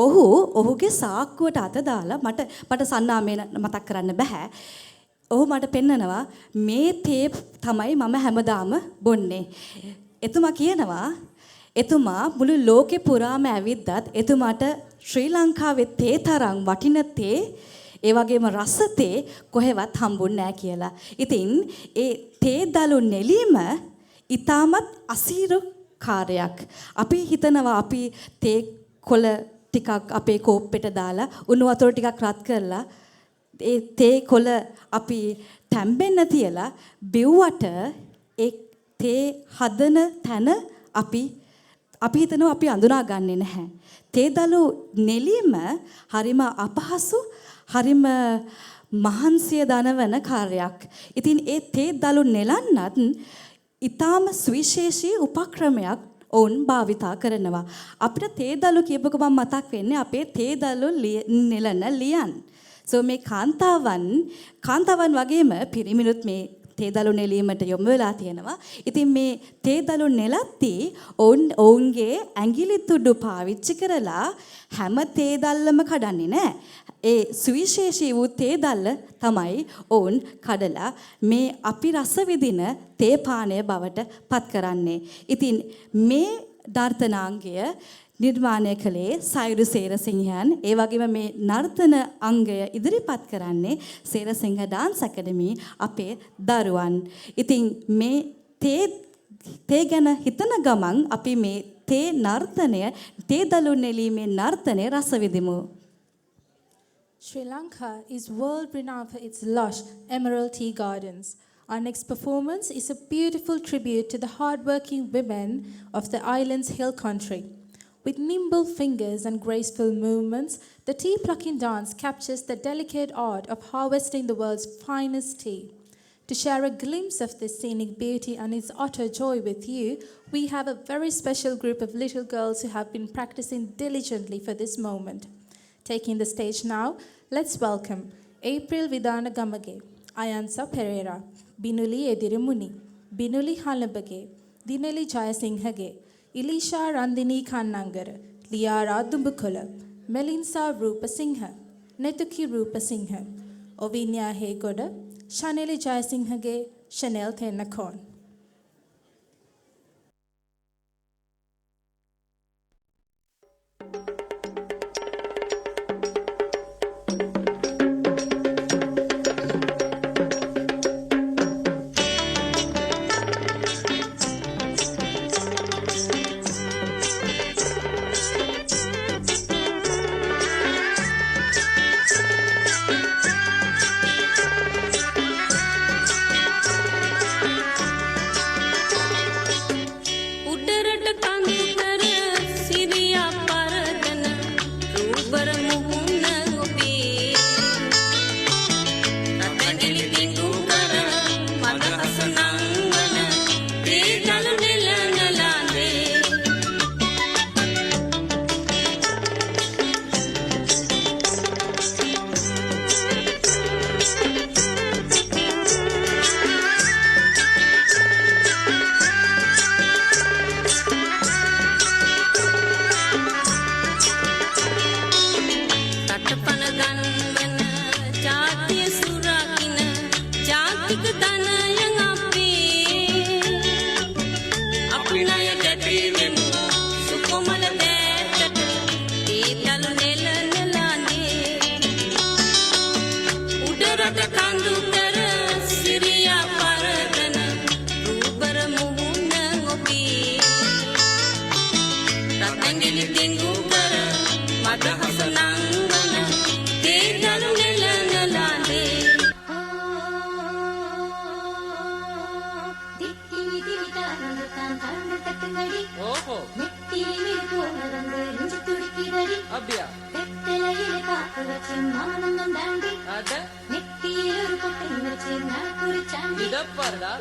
ඔහුගේ සාක්කුවට අත දාලා මට සන්නාමේ මතක් කරන්න බෑ. ඔහු මට පෙන්නනවා මේ තේ තමයි මම හැමදාම බොන්නේ. එතුමා කියනවා එතුමා මුළු ලෝකේ පුරාම ඇවිද්දත් එතුමාට ශ්‍රී ලංකාවේ තේ තරම් වටින තේ ඒ වගේම රස තේ කොහෙවත් හම්බුන්නේ නැහැ කියලා. ඉතින් ඒ තේ දළු නෙලීම ඊටමත් අසීරු කාර්යයක්. අපි හිතනවා අපි තේ කොළ ටිකක් අපේ කෝප්පෙට දාලා උණු වතුර ටිකක් රත් කරලා ඒ තේ කොළ අපි තැම්බෙන්න තියලා බිව්වට ඒ තේ හදන තැන අපි හිතනවා අපි අඳුනා ගන්නෙ නැහැ. තේ දළු නෙලීම හරිම අපහසු හරිම මහන්සිය දනවන කාර්යයක්. ඉතින් ඒ තේ දළු නෙලන්නත් ඊටාම සුවිශේෂී උපක්‍රමයක් ඔවුන් භාවිතා කරනවා. අපිට තේ දළු කියපුවක මම මතක් වෙන්නේ අපේ තේ දළු නෙලන ලියන්. මේ කාන්තාවන් වගේම පිරිමිනුත් මේ තේ දළු නෙලීමට යොමු වෙලා තියෙනවා. ඉතින් මේ තේ දළු නෙලද්දී ඔවුන්ගේ ඇඟිලි තුඩු පාවිච්චි කරලා හැම තේ දල්ලම කඩන්නේ නැහැ. ඒ සුවිශේෂී වූ තේ දල්ල තමයි ඔවුන් කඩලා මේ අපි රස විඳින තේ පානය බවට පත් කරන්නේ. ඉතින් මේ නර්තනාංගය නිර්මාණය කළේ සයුරු සේරසිංහයන්. ඒ වගේම මේ නර්තන අංගය ඉදිරිපත් කරන්නේ සේරසිංහ ඩාන්ස් ඇකඩමි අපේ දරුවන්. ඉතින් මේ තේ ගැන හිතන ගමන් අපි මේ තේ නර්තනය තේ දළු නෙලීමේ නර්තනය රස විඳිමු. Sri Lanka is world renowned for its lush emerald tea gardens. Our next performance is a beautiful tribute to the hard-working women of the island's hill country. With nimble fingers and graceful movements, the tea-plucking dance captures the delicate art of harvesting the world's finest tea. To share a glimpse of this scenic beauty and its utter joy with you, we have a very special group of little girls who have been practicing diligently for this moment. Taking the stage now, let's welcome April Vidana Gamage, Ayansa Pereira, Binuli Edirimuni, Binuli Halabage, Dinali Jayasinghage, Ilisha Randini Kannangara, Liara Dumbukula, Melinsa Rupa Singha, Netuki Rupa Singha, Ovinya Hegoda, Shaneli Jayasinghage, Chanel Tenakon. Idapparda